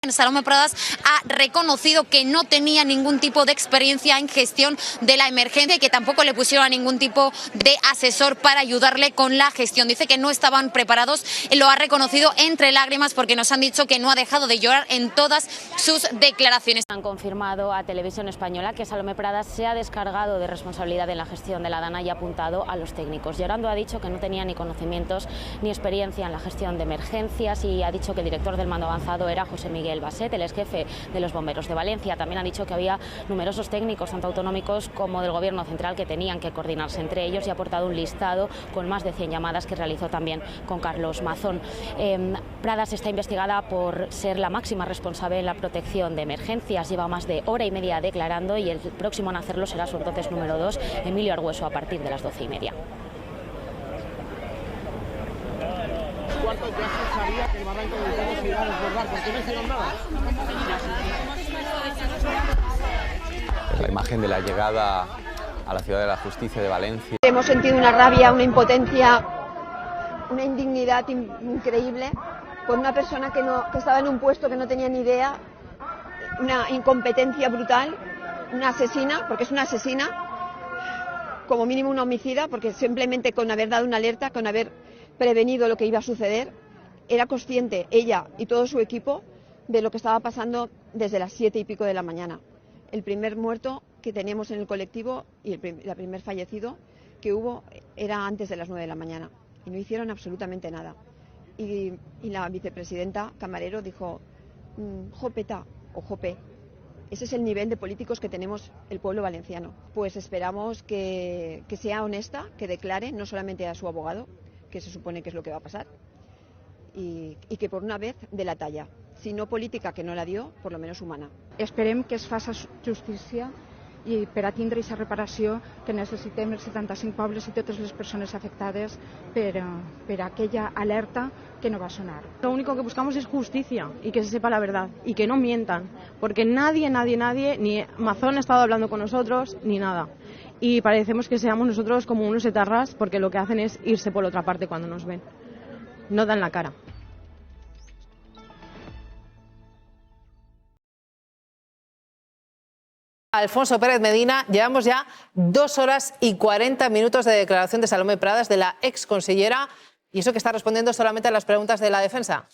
Salomé Pradas ha reconocido que no tenía ningún tipo de experiencia en gestión de la emergencia y que tampoco le pusieron a ningún tipo de asesor para ayudarle con la gestión. Dice que no estaban preparados, lo ha reconocido entre lágrimas porque nos han dicho que no ha dejado de llorar en todas sus declaraciones. Han confirmado a Televisión Española que Salomé Pradas se ha descargado de responsabilidad en la gestión de la Dana y ha apuntado a los técnicos. Llorando ha dicho que no tenía ni conocimientos ni experiencia en la gestión de emergencias y ha dicho que el director del mando avanzado era José Miguel Baset, el ex jefe de los bomberos de Valencia. También ha dicho que había numerosos técnicos, tanto autonómicos como del Gobierno central, que tenían que coordinarse entre ellos y ha aportado un listado con más de 100 llamadas que realizó también con Carlos Mazón. Pradas está investigada por ser la máxima responsable en la protección de emergencias. Lleva más de hora y media declarando y el próximo en hacerlo será su entonces número 2, Emilio Argüeso, a partir de las 12:30. ¿Cuántos ya se sabía que el barranco del Poyo se iba a desbordar? ¿Por qué no hicieron nada? La imagen de la llegada a la Ciudad de la Justicia de Valencia. Hemos sentido una rabia, una impotencia, una indignidad increíble por una persona que estaba en un puesto que no tenía ni idea, una incompetencia brutal, una asesina, porque es una asesina, como mínimo una homicida, porque simplemente con haber dado una alerta, con haber prevenido lo que iba a suceder, era consciente ella y todo su equipo de lo que estaba pasando desde las 7 y pico de la mañana. El primer muerto que teníamos en el colectivo y el primer fallecido que hubo era antes de las 9 de la mañana y no hicieron absolutamente nada. Y la vicepresidenta Camarero dijo, jopeta o jope. Ese es el nivel de políticos que tenemos el pueblo valenciano. Pues esperamos que sea honesta, que declare no solamente a su abogado, que se supone que es lo que va a pasar, y que por una vez dé la talla, si no política, que no la dio, por lo menos humana. Esperem que es faci justícia i per a tindre aquesta reparació que necessitem els 75 pobles i totes les persones afectades per aquella alerta que no va a sonar. Lo único que buscamos es justicia y que se sepa la verdad y que no mientan, porque nadie, ni Mazón ha estado hablando con nosotros, ni nada. Y parecemos que seamos nosotros como unos etarras porque lo que hacen es irse por la otra parte cuando nos ven. No dan la cara. Alfonso Pérez Medina, llevamos ya 2 horas y 40 minutos de declaración de Salomé Pradas, de la ex consellera, y eso que está respondiendo solamente a las preguntas de la defensa.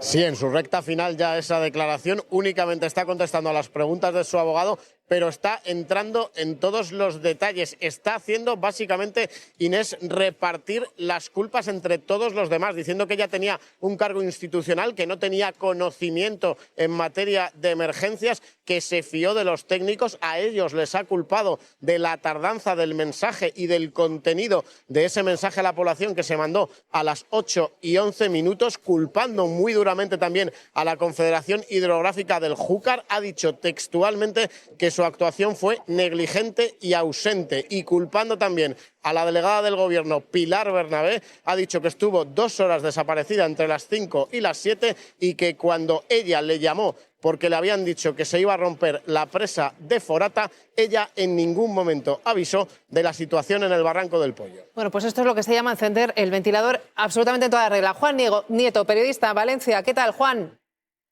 Sí, en su recta final ya esa declaración únicamente está contestando a las preguntas de su abogado, pero está entrando en todos los detalles. Está haciendo básicamente, Inés, repartir las culpas entre todos los demás, diciendo que ella tenía un cargo institucional, que no tenía conocimiento en materia de emergencias, que se fió de los técnicos. A ellos les ha culpado de la tardanza del mensaje y del contenido de ese mensaje a la población que se mandó a las 8:11, culpando muy duramente también a la Confederación Hidrográfica del Júcar. Ha dicho textualmente que su actuación fue negligente y ausente, y culpando también a la delegada del Gobierno, Pilar Bernabé. Ha dicho que estuvo 2 horas desaparecida entre las 5 y las 7 y que cuando ella le llamó porque le habían dicho que se iba a romper la presa de Forata, ella en ningún momento avisó de la situación en el Barranco del Poyo. Bueno, pues esto es lo que se llama encender el ventilador absolutamente en toda regla. Juan Nieto, periodista, Valencia. ¿Qué tal, Juan?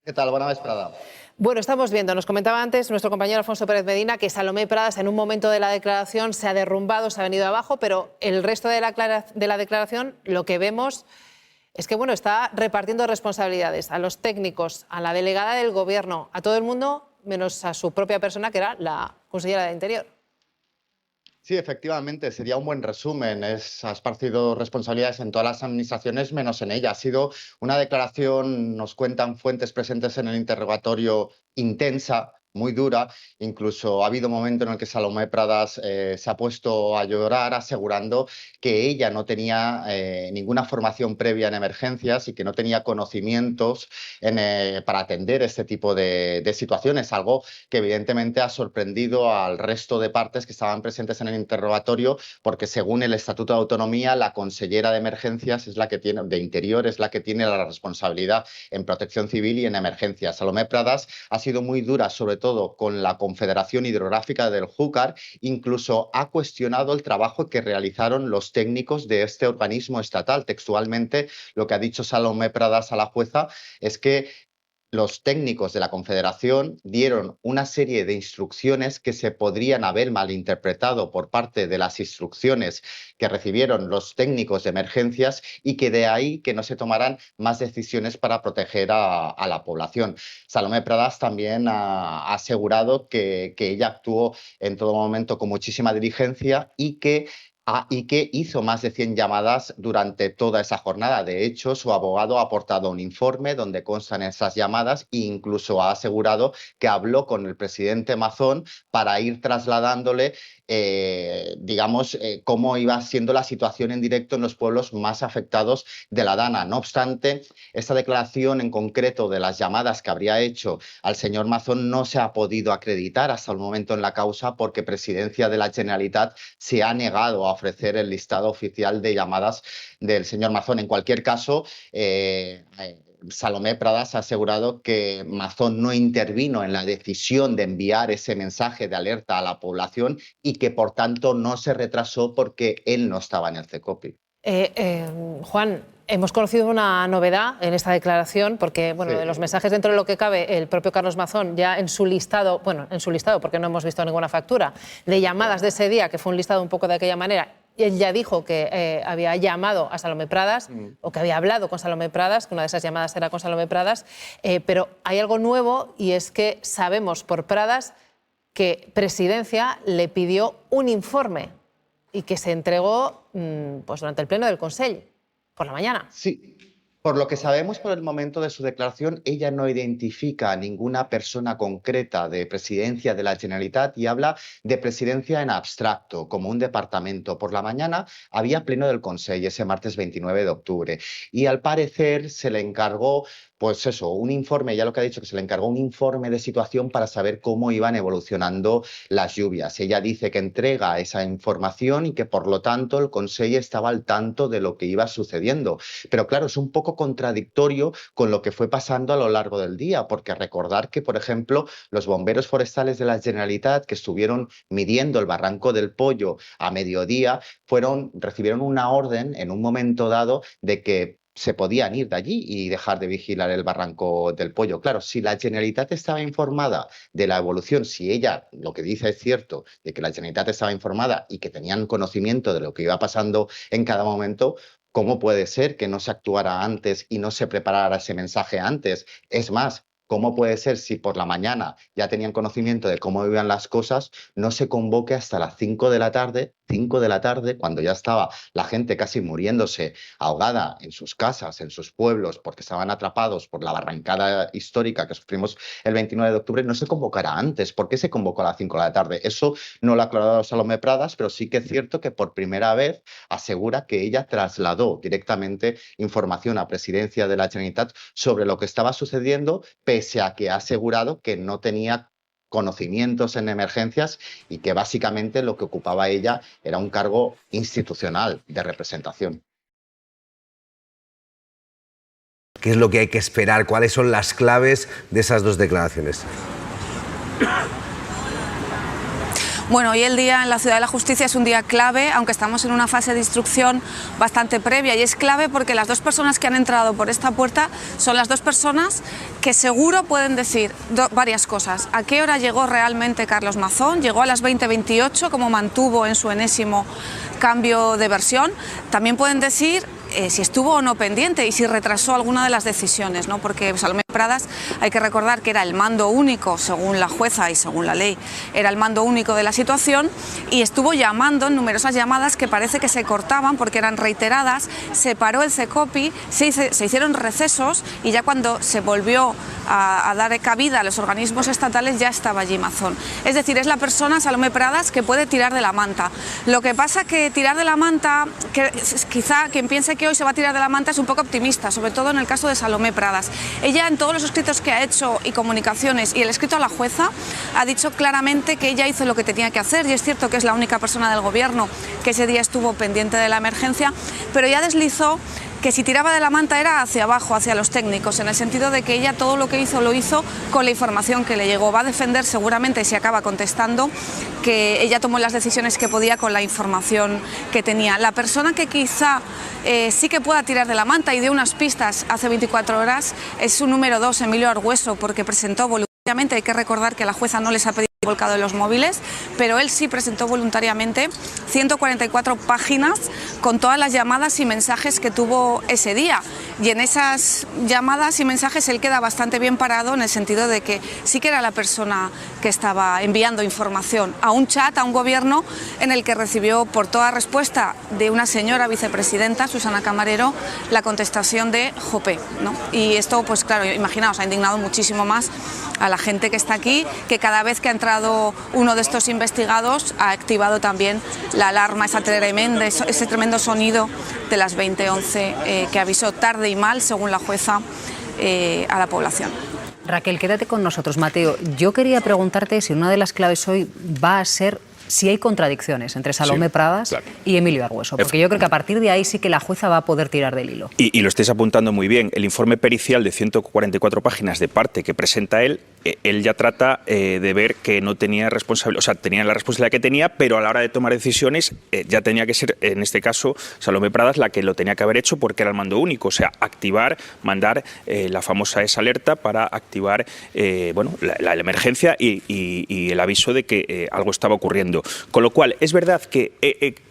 ¿Qué tal? Buena vesprada. Bueno, estamos viendo, nos comentaba antes nuestro compañero Alfonso Pérez Medina que Salomé Pradas en un momento de la declaración se ha derrumbado, se ha venido abajo, pero el resto de la declaración lo que vemos es que bueno, está repartiendo responsabilidades a los técnicos, a la delegada del Gobierno, a todo el mundo, menos a su propia persona, que era la consellera de Interior. Sí, efectivamente, sería un buen resumen. Ha esparcido responsabilidades en todas las administraciones, menos en ella. Ha sido una declaración, nos cuentan fuentes presentes en el interrogatorio, intensa, muy dura. Incluso ha habido un momento en el que Salomé Pradas se ha puesto a llorar asegurando que ella no tenía ninguna formación previa en emergencias y que no tenía conocimientos para atender este tipo de situaciones, algo que evidentemente ha sorprendido al resto de partes que estaban presentes en el interrogatorio, porque según el Estatuto de Autonomía, la consellera de Emergencias es la que tiene, de Interior es la que tiene la responsabilidad en protección civil y en emergencias. Salomé Pradas ha sido muy dura, sobre todo con la Confederación Hidrográfica del Júcar, incluso ha cuestionado el trabajo que realizaron los técnicos de este organismo estatal. Textualmente, lo que ha dicho Salomé Pradas a la jueza es que los técnicos de la Confederación dieron una serie de instrucciones que se podrían haber malinterpretado por parte de las instrucciones que recibieron los técnicos de emergencias y que de ahí que no se tomaran más decisiones para proteger a la población. Salomé Pradas también ha asegurado que ella actuó en todo momento con muchísima diligencia y que hizo más de 100 llamadas durante toda esa jornada. De hecho, su abogado ha aportado un informe donde constan esas llamadas e incluso ha asegurado que habló con el presidente Mazón para ir trasladándole, cómo iba siendo la situación en directo en los pueblos más afectados de la Dana. No obstante, esta declaración en concreto de las llamadas que habría hecho al señor Mazón no se ha podido acreditar hasta el momento en la causa porque Presidencia de la Generalitat se ha negado a ofrecer el listado oficial de llamadas del señor Mazón. En cualquier caso, Salomé Pradas ha asegurado que Mazón no intervino en la decisión de enviar ese mensaje de alerta a la población y que, por tanto, no se retrasó porque él no estaba en el CECOPI. Juan, hemos conocido una novedad en esta declaración porque, bueno, de los mensajes dentro de lo que cabe, el propio Carlos Mazón ya en su listado, porque no hemos visto ninguna factura, de llamadas de ese día, que fue un listado un poco de aquella manera, él ya dijo que había llamado a Salomé Pradas o que había hablado con Salomé Pradas, que una de esas llamadas era con Salomé Pradas, pero hay algo nuevo y es que sabemos por Pradas que Presidencia le pidió un informe y que se entregó durante el pleno del Consell, por la mañana. Sí. Por lo que sabemos por el momento de su declaración, ella no identifica a ninguna persona concreta de Presidencia de la Generalitat y habla de Presidencia en abstracto, como un departamento. Por la mañana había pleno del Consell ese martes 29 de octubre y al parecer se le encargó un informe, ya lo que ha dicho, que se le encargó un informe de situación para saber cómo iban evolucionando las lluvias. Ella dice que entrega esa información y que, por lo tanto, el Consell estaba al tanto de lo que iba sucediendo. Pero claro, es un poco contradictorio con lo que fue pasando a lo largo del día, porque recordar que, por ejemplo, los bomberos forestales de la Generalitat, que estuvieron midiendo el Barranco del Pollo a mediodía, recibieron una orden en un momento dado de que se podían ir de allí y dejar de vigilar el Barranco del Pollo. Claro, si la Generalitat estaba informada de la evolución, si ella lo que dice es cierto, de que la Generalitat estaba informada y que tenían conocimiento de lo que iba pasando en cada momento, ¿cómo puede ser que no se actuara antes y no se preparara ese mensaje antes? Es más, ¿cómo puede ser si por la mañana ya tenían conocimiento de cómo iban las cosas, no se convoque hasta las 5 de la tarde, cuando ya estaba la gente casi muriéndose ahogada en sus casas, en sus pueblos, porque estaban atrapados por la barrancada histórica que sufrimos el 29 de octubre, no se convocará antes? ¿Por qué se convocó a las 5 de la tarde? Eso no lo ha aclarado Salomé Pradas, pero sí que es cierto que por primera vez asegura que ella trasladó directamente información a Presidencia de la Generalitat sobre lo que estaba sucediendo, pese a que ha asegurado que no tenía conocimientos en emergencias y que básicamente lo que ocupaba ella era un cargo institucional de representación. ¿Qué es lo que hay que esperar? ¿Cuáles son las claves de esas dos declaraciones? Bueno, hoy el día en la Ciudad de la Justicia es un día clave, aunque estamos en una fase de instrucción bastante previa, y es clave porque las dos personas que han entrado por esta puerta son las dos personas que seguro pueden decir varias cosas. ¿A qué hora llegó realmente Carlos Mazón? Llegó a las 20:28, como mantuvo en su enésimo cambio de versión. También pueden decir si estuvo o no pendiente y si retrasó alguna de las decisiones, ¿no? Porque Salomé Pradas, hay que recordar que era el mando único, según la jueza y según la ley, era el mando único de la situación y estuvo llamando en numerosas llamadas que parece que se cortaban porque eran reiteradas, se paró el CECOPI, se hicieron recesos y ya cuando se volvió a dar cabida a los organismos estatales ya estaba allí Mazón. Es decir, es la persona, Salomé Pradas, que puede tirar de la manta. Lo que pasa que tirar de la manta, que quizá quien piense que hoy se va a tirar de la manta es un poco optimista, sobre todo en el caso de Salomé Pradas. Ella, en todos los escritos que ha hecho y comunicaciones y el escrito a la jueza, ha dicho claramente que ella hizo lo que tenía que hacer, y es cierto que es la única persona del gobierno que ese día estuvo pendiente de la emergencia, pero ya deslizó que si tiraba de la manta era hacia abajo, hacia los técnicos, en el sentido de que ella todo lo que hizo lo hizo con la información que le llegó. Va a defender seguramente, si acaba contestando, que ella tomó las decisiones que podía con la información que tenía. La persona que quizá sí que pueda tirar de la manta y dio unas pistas hace 24 horas es su número 2, Emilio Argüeso, porque presentó voluntariamente, hay que recordar que la jueza no les ha pedido el volcado de los móviles, pero él sí presentó voluntariamente 144 páginas con todas las llamadas y mensajes que tuvo ese día. Y en esas llamadas y mensajes él queda bastante bien parado, en el sentido de que sí que era la persona que estaba enviando información a un chat, a un gobierno, en el que recibió por toda respuesta de una señora vicepresidenta, Susana Camarero, la contestación de Jope, ¿no? Y esto, pues claro, imaginaos, ha indignado muchísimo más a la gente que está aquí, que cada vez que ha entrado uno de estos investigados ha activado también la alarma, ese tremendo sonido de las 20:11 que avisó tarde y mal, según la jueza, a la población. Raquel, quédate con nosotros. Mateo, yo quería preguntarte si una de las claves hoy va a ser si hay contradicciones entre Salomé Pradas y Emilio Argüeso, porque yo creo que a partir de ahí sí que la jueza va a poder tirar del hilo. Y lo estáis apuntando muy bien. El informe pericial de 144 páginas de parte que presenta él ya trata de ver que no tenía responsabilidad, o sea, tenía la responsabilidad que tenía, pero a la hora de tomar decisiones ya tenía que ser, en este caso, Salomé Pradas la que lo tenía que haber hecho, porque era el mando único, o sea, activar, mandar la famosa esa alerta para activar bueno, la emergencia y el aviso de que algo estaba ocurriendo. Con lo cual, es verdad que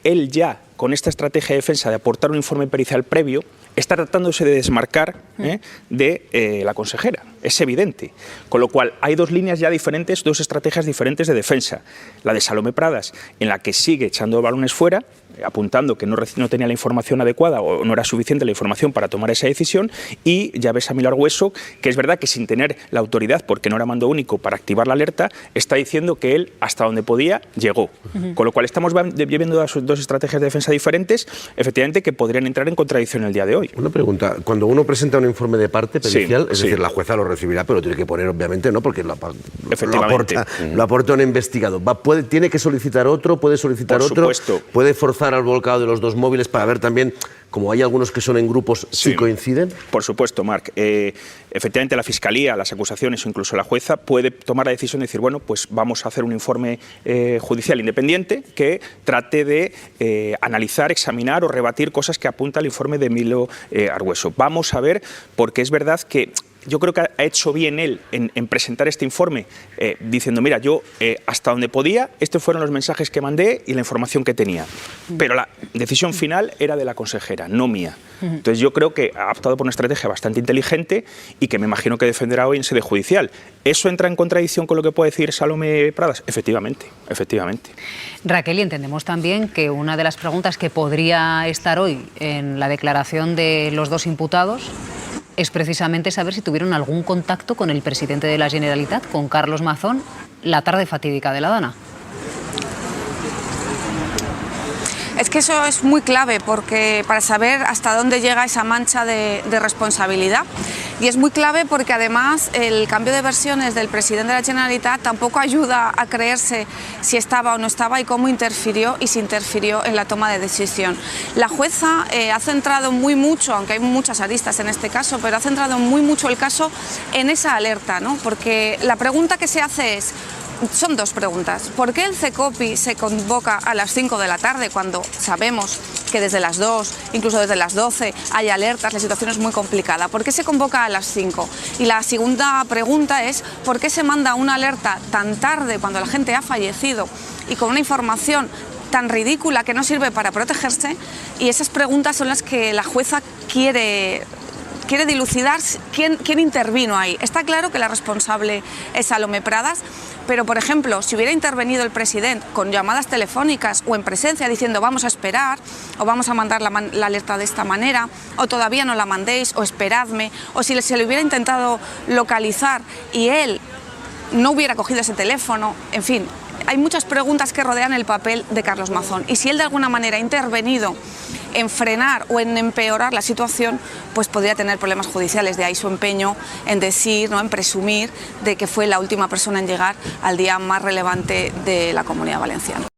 él ya, con esta estrategia de defensa de aportar un informe pericial previo, está tratándose de desmarcar de la consejera. Es evidente. Con lo cual, hay dos líneas ya diferentes, dos estrategias diferentes de defensa. La de Salomé Pradas, en la que sigue echando balones fuera, apuntando que no tenía la información adecuada o no era suficiente la información para tomar esa decisión, y ya ves a Emilio Argüeso, que es verdad que sin tener la autoridad, porque no era mando único para activar la alerta, está diciendo que él, hasta donde podía, llegó. Con lo cual estamos viendo dos estrategias de defensa diferentes, efectivamente, que podrían entrar en contradicción el día de hoy. Una pregunta, cuando uno presenta un informe de parte pericial, es decir, la jueza lo recibirá, pero tiene que poner, obviamente, no, porque lo aporta un investigado. ¿Tiene que solicitar otro? ¿Puede solicitar otro? Por supuesto. ¿Puede forzar al volcado de los dos móviles para ver también, como hay algunos que son en grupos, si coinciden? Por supuesto, Marc. Efectivamente, la Fiscalía, las acusaciones o incluso la jueza puede tomar la decisión de decir, bueno, pues vamos a hacer un informe judicial independiente que trate de analizar, examinar o rebatir cosas que apunta el informe de Emilio Argüeso. Vamos a ver, porque es verdad que yo creo que ha hecho bien él en presentar este informe diciendo, mira, yo hasta donde podía, estos fueron los mensajes que mandé y la información que tenía. Pero la decisión final era de la consejera, no mía. Entonces yo creo que ha optado por una estrategia bastante inteligente y que me imagino que defenderá hoy en sede judicial. ¿Eso entra en contradicción con lo que puede decir Salomé Pradas? Efectivamente, efectivamente. Raquel, y entendemos también que una de las preguntas que podría estar hoy en la declaración de los dos imputados es precisamente saber si tuvieron algún contacto con el presidente de la Generalitat, con Carlos Mazón, la tarde fatídica de la Dana. Es que eso es muy clave, porque para saber hasta dónde llega esa mancha de responsabilidad. Y es muy clave porque además el cambio de versiones del presidente de la Generalitat tampoco ayuda a creerse si estaba o no estaba y cómo interfirió y si interfirió en la toma de decisión. La jueza ha centrado muy mucho, aunque hay muchas aristas en este caso, pero ha centrado muy mucho el caso en esa alerta, ¿no? Porque la pregunta que se hace son dos preguntas. ¿Por qué el CECOPI se convoca a las 5 de la tarde cuando sabemos que desde las 2, incluso desde las 12, hay alertas, la situación es muy complicada? ¿Por qué se convoca a las 5? Y la segunda pregunta es, ¿por qué se manda una alerta tan tarde cuando la gente ha fallecido y con una información tan ridícula que no sirve para protegerse? Y esas preguntas son las que la jueza quiere dilucidar quién intervino ahí. Está claro que la responsable es Salomé Pradas, pero, por ejemplo, si hubiera intervenido el presidente con llamadas telefónicas o en presencia diciendo vamos a esperar o vamos a mandar la alerta de esta manera o todavía no la mandéis o esperadme, o si se le hubiera intentado localizar y él no hubiera cogido ese teléfono, en fin, hay muchas preguntas que rodean el papel de Carlos Mazón, y si él de alguna manera ha intervenido en frenar o en empeorar la situación, pues podría tener problemas judiciales. De ahí su empeño en decir, ¿no?, en presumir de que fue la última persona en llegar al día más relevante de la Comunidad Valenciana.